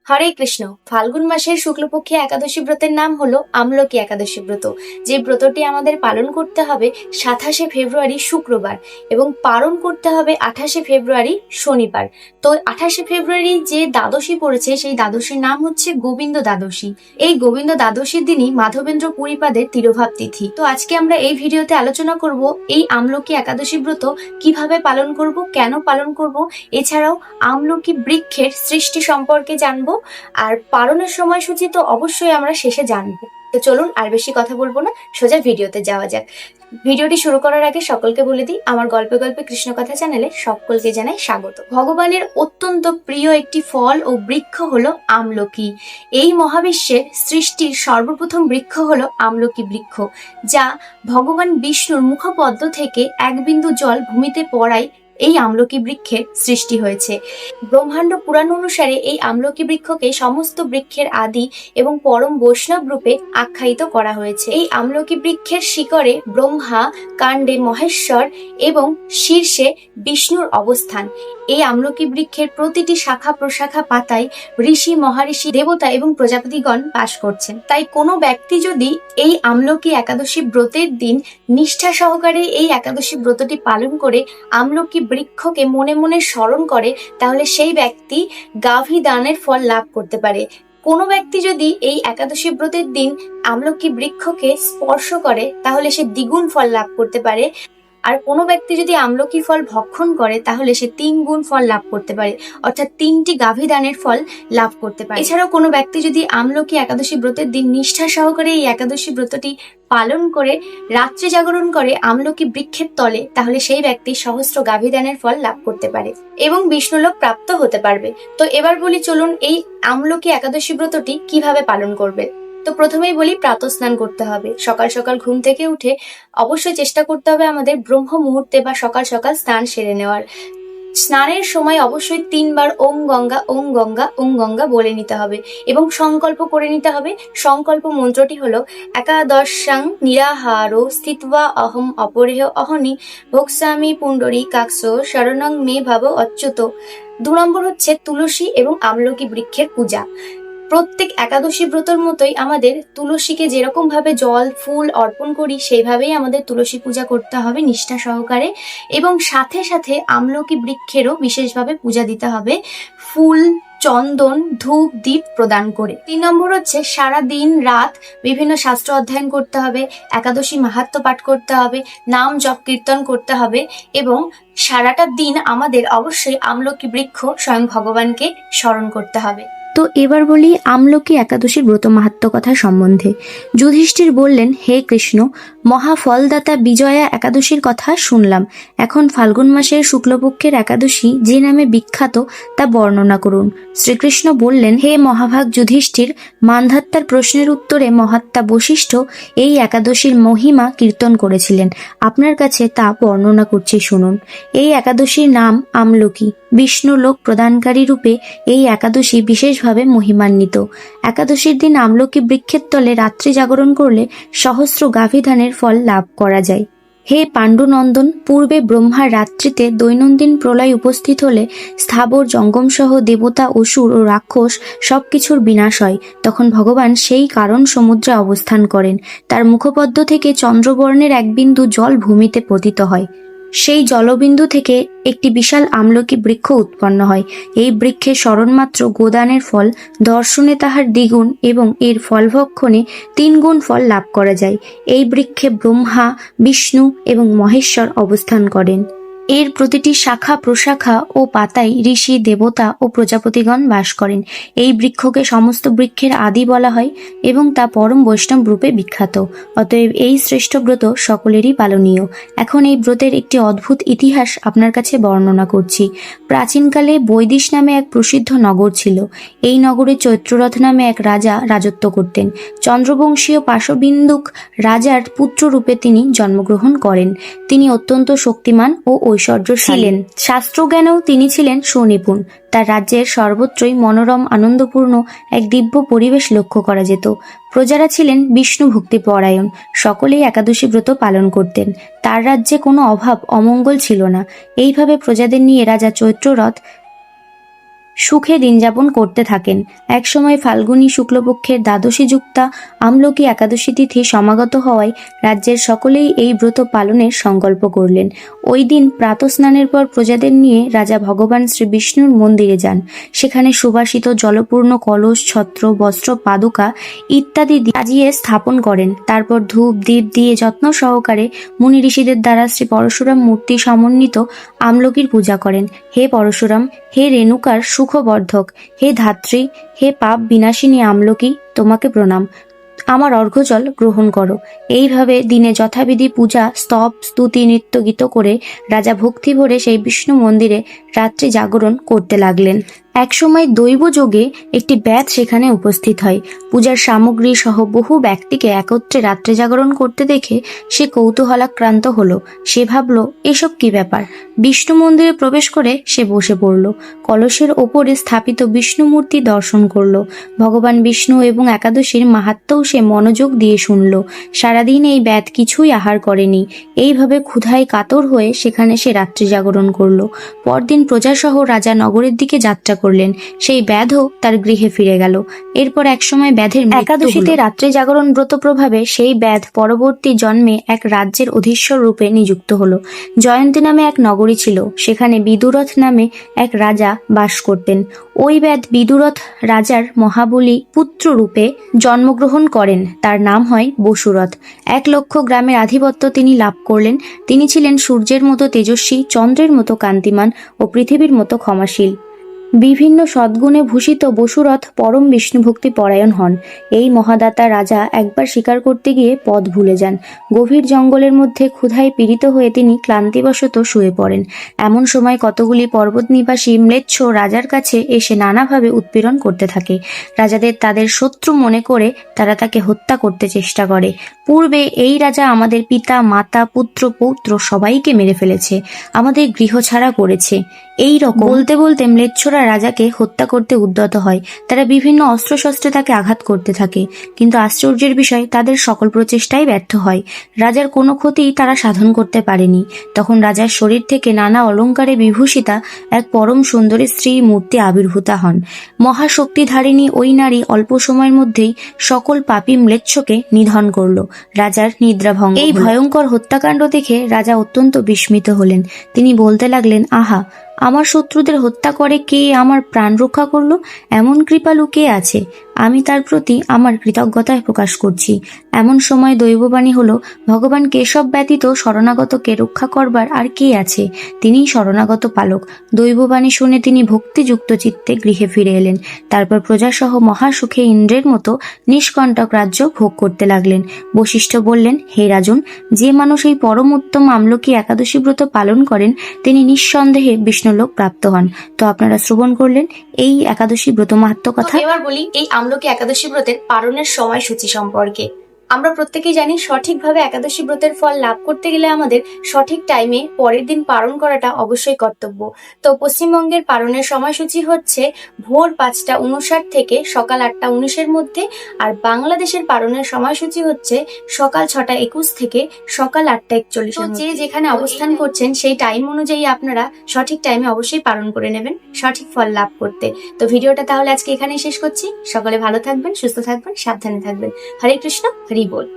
হরে কৃষ্ণ। ফাল্গুন মাসের শুক্লপক্ষী একাদশী ব্রতের নাম হলো আমলকি একাদশী ব্রত। যে ব্রতটি আমাদের পালন করতে হবে 27শে ফেব্রুয়ারি শুক্রবার এবং পালন করতে হবে 28শে ফেব্রুয়ারি শনিবার। তো 28শে ফেব্রুয়ারি যে দ্বাদশী পড়েছে সেই দ্বাদশীর নাম হচ্ছে গোবিন্দ দ্বাদশী। এই গোবিন্দ দ্বাদশীর দিনই মাধবেন্দ্র পুরীপাদের তিরোভাব তিথি। তো আজকে আমরা এই ভিডিওতে আলোচনা করব এই আমলকি একাদশী ব্রত কিভাবে পালন করব, কেন পালন করব, এছাড়াও আমলকি বৃক্ষের সৃষ্টি সম্পর্কে জানবো। আর পালনের সময়সূচি তো অবশ্যই আমরা শেষে জানবো। তো চলুন আর বেশি কথা বলবো না, সোজা ভিডিওতে যাওয়া যাক। ভিডিওটি শুরু করার আগে সকলকে বলে দিই, আমার গল্পে গল্পে কৃষ্ণ কথা চ্যানেলে সকলকে জানাই স্বাগত। ভগবানের অত্যন্ত প্রিয় একটি ফল ও বৃক্ষ হলো আমলকি। এই মহাবিশ্বের সৃষ্টির সর্বপ্রথম বৃক্ষ হলো আমলকি বৃক্ষ, যা ভগবান বিষ্ণুর মুখপদ্ম থেকে এক বিন্দু জল ভূমিতে পড়ায় এই আমলকি বৃক্ষের সৃষ্টি হয়েছে। ব্রহ্মাণ্ড পুরাণ অনুসারে এই আমলকি বৃক্ষকে সমস্ত বৃক্ষের আদি এবং পরম বৈষ্ণব রূপে আখ্যায়িত করা হয়েছে। এই আমলকি বৃক্ষের শিকড়ে ব্রহ্মা, কাণ্ডে মহেশ্বর এবং শীর্ষে বিষ্ণুর অবস্থান। এই আমলকি বৃক্ষের প্রতিটি শাখা প্রশাখা পাতায় ঋষি, মহারিষি, দেবতা এবং প্রজাপতিগণ বাস করছেন। তাই কোনো ব্যক্তি যদি এই আমলকি একাদশী ব্রতের দিন নিষ্ঠা সহকারে এই একাদশী ব্রতটি পালন করে আমলকি বৃক্ষকে মনে মনে স্মরণ করে, তাহলে সেই ব্যক্তি গাভী দানের ফল লাভ করতে পারে। কোনো ব্যক্তি যদি এই একাদশী ব্রতের দিন আমলকি বৃক্ষকে স্পর্শ করে, তাহলে সে দ্বিগুণ ফল লাভ করতে পারে। আর কোনো ব্যক্তি যদি আমলকি ফল ভক্ষণ করে, তাহলে সে 3 গুণ ফল লাভ করতে পারে, অর্থাৎ 3টি গাভী দানের ফল লাভ করতে পারে। এছাড়াও কোনো ব্যক্তি যদি আমলকি একাদশী ব্রতের দিন নিষ্ঠা সহকারে এই একাদশী ব্রতটি পালন করে রাত্রি জাগরণ করে আমলকি বৃক্ষের তলে, তাহলে সেই ব্যক্তি সহস্র গাভী দানের ফল লাভ করতে পারে এবং বিষ্ণুলোক প্রাপ্ত হতে পারবে। তো এবার বলি, চলুন এই আমলকি একাদশী ব্রতটি কিভাবে পালন করবে। তো প্রথমেই বলি, প্রাতঃস্নান করতে হবে। সকাল সকাল ঘুম থেকে উঠে অবশ্যই চেষ্টা করতে হবে আমাদের ব্রহ্ম মুহূর্তে বা সকাল সকাল স্নান সেরে নেওয়ার। স্নানের সময় অবশ্যই 3 বার ওম গঙ্গা ওম গঙ্গা ওম গঙ্গা বলে নিতে হবে এবং সংকল্প করে নিতে হবে। সংকল্প মন্ত্রটি হলো একাদশাং নিরাহারো স্থিত্বা অহম অপরেহ অহনি ভোক্সামি পুণ্ডরী কাক্ষ শরণং মে ভাব অচ্যুত। 2 নম্বর হচ্ছে তুলসী এবং আমলকি বৃক্ষের পূজা। প্রত্যেক একাদশী ব্রতর মতোই আমাদের তুলসীকে যেরকম ভাবে জল ফুল অর্পণ করি, সেইভাবেই আমাদের তুলসী পূজা করতে হবে নিষ্ঠা সহকারে, এবং সাথে সাথে আমলকি বৃক্ষেরও বিশেষভাবে পূজা দিতে হবে ফুল, চন্দন, ধূপ, দীপ প্রদান করে। 3 নম্বর হচ্ছে সারা দিন রাত বিভিন্ন শাস্ত্র অধ্যয়ন করতে হবে, একাদশী মাহাত্ম্য পাঠ করতে হবে, নাম জপ কীর্তন করতে হবে এবং সারাটা দিন আমাদের অবশ্যই আমলকি বৃক্ষ স্বয়ং ভগবানকে স্মরণ করতে হবে। তো এবার বলি আমলকি একাদশীর ব্রত মাহাত্ম্য কথা সম্বন্ধে। যুধিষ্ঠির বললেন, হে কৃষ্ণ, মহাফলদাতা বিজয়া একাদশীর কথা শুনলাম। এখন ফাল্গুন মাসের শুক্লপক্ষের একাদশী যে নামে বিখ্যাত তা বর্ণনা করুন। শ্রীকৃষ্ণ বললেন, হে মহাভাগ যুধিষ্ঠির, মান্ধাত্তার প্রশ্নের উত্তরে মহাত্মা বশিষ্ঠ এই একাদশীর মহিমা কীর্তন করেছিলেন। আপনার কাছে তা বর্ণনা করছি, শুনুন। এই একাদশীর নাম আমলকি। বিষ্ণু লোক প্রদানকারী রূপে এই একাদশী বিশেষভাবে মহিমান্বিত। একাদশীর দিন আমলকি বৃক্ষের তলে রাত্রি জাগরণ করলে সহস্র গাভী দানের ফল লাভ করা যায়। হে পাণ্ডুনন্দন, পূর্বে ব্রহ্মার রাত্রিতে দৈনন্দিন প্রলয় উপস্থিত হলে স্থাবর জঙ্গম সহ দেবতা, অসুর ও রাক্ষস সবকিছুর বিনাশ হয়। তখন ভগবান সেই কারণ সমুদ্রে অবস্থান করেন। তার মুখপদ্ম থেকে চন্দ্রবর্ণের এক বিন্দু জল ভূমিতে পতিত হয়। সেই জলবিন্দু থেকে একটি বিশাল আমলকি বৃক্ষ উৎপন্ন হয়। এই বৃক্ষের স্মরণমাত্র গোদানের ফল, দর্শনে তাহার দ্বিগুণ এবং এর ফল ভক্ষণে 3 গুণ ফল লাভ করা যায়। এই বৃক্ষে ব্রহ্মা, বিষ্ণু এবং মহেশ্বর অবস্থান করেন। এর প্রতিটি শাখা প্রশাখা ও পাতায় ঋষি, দেবতা ও প্রজাপতিগণ বাস করেন। এই বৃক্ষকে সমস্ত বৃক্ষের আদি বলা হয় এবং তা পরম বৈষ্ণব রূপে বিখ্যাত। অতএব এই শ্রেষ্ঠ ব্রত সকলেরই পালনীয়। এখন এই ব্রতের একটি অদ্ভুত ইতিহাস আপনার কাছে বর্ণনা করছি। প্রাচীনকালে বৈদিশ নামে এক প্রসিদ্ধ নগর ছিল। এই নগরে চৈত্ররথ নামে এক রাজা রাজত্ব করতেন। চন্দ্রবংশীয় পাশবিন্দুক রাজার পুত্ররূপে তিনি জন্মগ্রহণ করেন। তিনি অত্যন্ত শক্তিমান ও ঐশ্বর্যশীলেন। শাস্ত্রজ্ঞানেও তিনি ছিলেন সুনিপুণ। তার রাজ্যের সর্বত্রই মনোরম আনন্দপূর্ণ এক দিব্য পরিবেশ লক্ষ্য করা যেত। প্রজারা ছিলেন বিষ্ণু ভক্তি পরায়ণ, সকলেই একাদশী ব্রত পালন করতেন। তার রাজ্যে কোনো অভাব অমঙ্গল ছিল না। এইভাবে প্রজাদের নিয়ে রাজা চৈত্ররথ সুখে দিন যাপন করতে থাকেন। একসময় ফাল্গুনী শুক্লপক্ষের দ্বাদশী যুক্তা আমলকি একাদশী তিথি সমাগত হওয়ায় রাজ্যের সকলেই এই ব্রত পালনের সংকল্প করলেন। ওই দিন প্রাতঃস্নানের পর প্রজাদের নিয়ে রাজা ভগবান শ্রী বিষ্ণুর মন্দিরে যান। সেখানে সুবাসিত জলপূর্ণ কলস, ছত্র, বস্ত্র, পাদুকা ইত্যাদি সাজিয়ে স্থাপন করেন। তারপর ধূপ দীপ দিয়ে যত্ন সহকারে মুনি ঋষিদের দ্বারা শ্রী পরশুরাম মূর্তি সমন্বিত আমলকির পূজা করেন। হে পরশুরাম, হে রেণুকার সুখবর্ধক, হে ধাত্রী, হে পাপ বিনাশিনী আমলকি, তোমাকে প্রণাম, আমার অর্ঘ্যজল গ্রহণ করো। এইভাবে দিনে যথাবিধি পূজা, স্তব, স্তুতি, নৃত্য গীত করে রাজা ভক্তি ভরে সেই বিষ্ণু মন্দিরে রাত্রি জাগরণ করতে লাগলেন। একসময় দৈবযোগে একটি ব্যাধ সেখানে উপস্থিত হয়। পূজার সামগ্রী সহ বহু ব্যক্তিকে একত্রে রাত্রে জাগরণ করতে দেখে সে কৌতূহলাক্রান্ত হলো। সে ভাবল, এসব কি ব্যাপার? বিষ্ণু মন্দিরে প্রবেশ করে সে বসে পড়ল। কলসের ওপরে স্থাপিত বিষ্ণু মূর্তি দর্শন করল। ভগবান বিষ্ণু এবং একাদশীর মাহাত্ম্যও সে মনোযোগ দিয়ে শুনল। সারাদিন এই ব্যাধ কিছুই আহার করেনি। এইভাবে ক্ষুধায় কাতর হয়ে সেখানে সে রাত্রি জাগরণ করল। পরদিন প্রজাসহ রাজা নগরের দিকে যাত্রা করলেন। সেই ব্যাধও তার গৃহে ফিরে গেল। এরপর একসময় ব্যাধের একাদশীতে রাত্রি জাগরণ ব্রত প্রভাবে সেই ব্যাধ পরবর্তী জন্মে এক রাজ্যের অধীশ্বর রূপে নিযুক্ত হলো। জয়ন্তী নামে এক নগরী ছিল। সেখানে বিদুরথ নামে এক রাজা বাস করতেন। ওই ব্যাধ বিদুরথ রাজার মহাবলী পুত্র রূপে জন্মগ্রহণ করেন। তার নাম হয় বসুরথ। 1,00,000 গ্রামের আধিপত্য তিনি লাভ করলেন। তিনি ছিলেন সূর্যের মতো তেজস্বী, চন্দ্রের মতো কান্তিমান ও পৃথিবীর মতো ক্ষমাশীল। বিভিন্ন সদ্গুণে ভূষিত বসুরথ পরম বিষ্ণুভক্তি পরায়ণ হন। এই মহাদাতা রাজা একবার শিকার করতে গিয়ে পথ ভুলে যান। গভীর জঙ্গলের মধ্যে ক্ষুধায় পীড়িত হয়ে তিনি ক্লান্তিবশত শুয়ে পড়েন। এমন সময় কতগুলি পর্বত নিবাসী ম্লেচ্ছ রাজার কাছে এসে নানাভাবে উৎপীড়ন করতে থাকে। রাজাদের তাদের শত্রু মনে করে তারা তাকে হত্যা করতে চেষ্টা করে। পূর্বে এই রাজা আমাদের পিতা, মাতা, পুত্র, পৌত্র সবাইকে মেরে ফেলেছে, আমাদের গৃহ ছাড়া করেছে। এই রকম বলতে বলতে ম্লেচ্ছরা রাজাকে হত্যা করতে উদ্যত হয়। তারা বিভিন্ন অস্ত্রশস্ত্রে তাকে আঘাত করতে থাকে, কিন্তু আশ্চর্যের বিষয় তাদের সকল প্রচেষ্টাই ব্যর্থ হয়। রাজার কোনো ক্ষতিই তারা সাধন করতে পারেনি। তখন রাজার শরীর থেকে নানা অলঙ্কারে বিভূষিতা এক পরম সুন্দরী স্ত্রী মূর্তি আবির্ভূতা হন। মহাশক্তিধারিণী ওই নারী অল্প সময়ের মধ্যেই সকল পাপী ম্লেচ্ছকে নিধন করল। রাজার নিদ্রা ভঙ্গ হল। এই ভয়ঙ্কর হত্যাকাণ্ড দেখে রাজা অত্যন্ত বিস্মিত হলেন। তিনি বলতে লাগলেন, আহা, আমার শত্রুদের হত্যা করে কে আমার প্রাণ রক্ষা করলো? এমন কৃপালু কে আছে? আমি তার প্রতি আমার কৃতজ্ঞতা প্রকাশ করছি। এমন সময় দৈববাণী হলো, ভগবান কেশব ব্যতীত শরণাগতকে রক্ষা করবার আর কে আছে? তিনিই শরণাগত পালক। দৈববাণী শুনে তিনি ভক্তিযুক্ত চিত্তে গৃহে ফিরে এলেন। তারপর প্রজাসহ মহাসুখে ইন্দ্রের মতো নিষ্কণ্টক রাজ্য ভোগ করতে লাগলেন। বশিষ্ঠ বললেন, হে রাজন, যে মানুষ এই পরম উত্তম আমলকি একাদশী ব্রত পালন করেন তিনি নিঃসন্দেহে বিষ্ণুলোক প্রাপ্ত হন। তো আপনারা শ্রবণ করলেন এই একাদশী ব্রত মাহাত্ম্য কথা। এবার বলি এই আমলকি একাদশী ব্রতের পালনের সময়সূচি সম্পর্কে। আমরা প্রত্যেকেই জানি সঠিকভাবে একাদশী ব্রতের ফল লাভ করতে গেলে আমাদের সঠিক টাইমে পরের দিন পালন করাটা অবশ্যই কর্তব্য। তো পশ্চিমবঙ্গের পালনের সময়সূচি হচ্ছে ভোর 5:59 থেকে সকাল 8:19 মধ্যে, আর বাংলাদেশের পালনের সময়সূচি হচ্ছে সকাল 6:21 থেকে সকাল 8:41। তো যে যেখানে অবস্থান করছেন সেই টাইম অনুযায়ী আপনারা সঠিক টাইমে অবশ্যই পালন করে নেবেন সঠিক ফল লাভ করতে। তো ভিডিওটা তাহলে আজকে এখানেই শেষ করছি। সকলে ভালো থাকবেন, সুস্থ থাকবেন, সাবধানে থাকবেন। হরে কৃষ্ণ, হরি বল।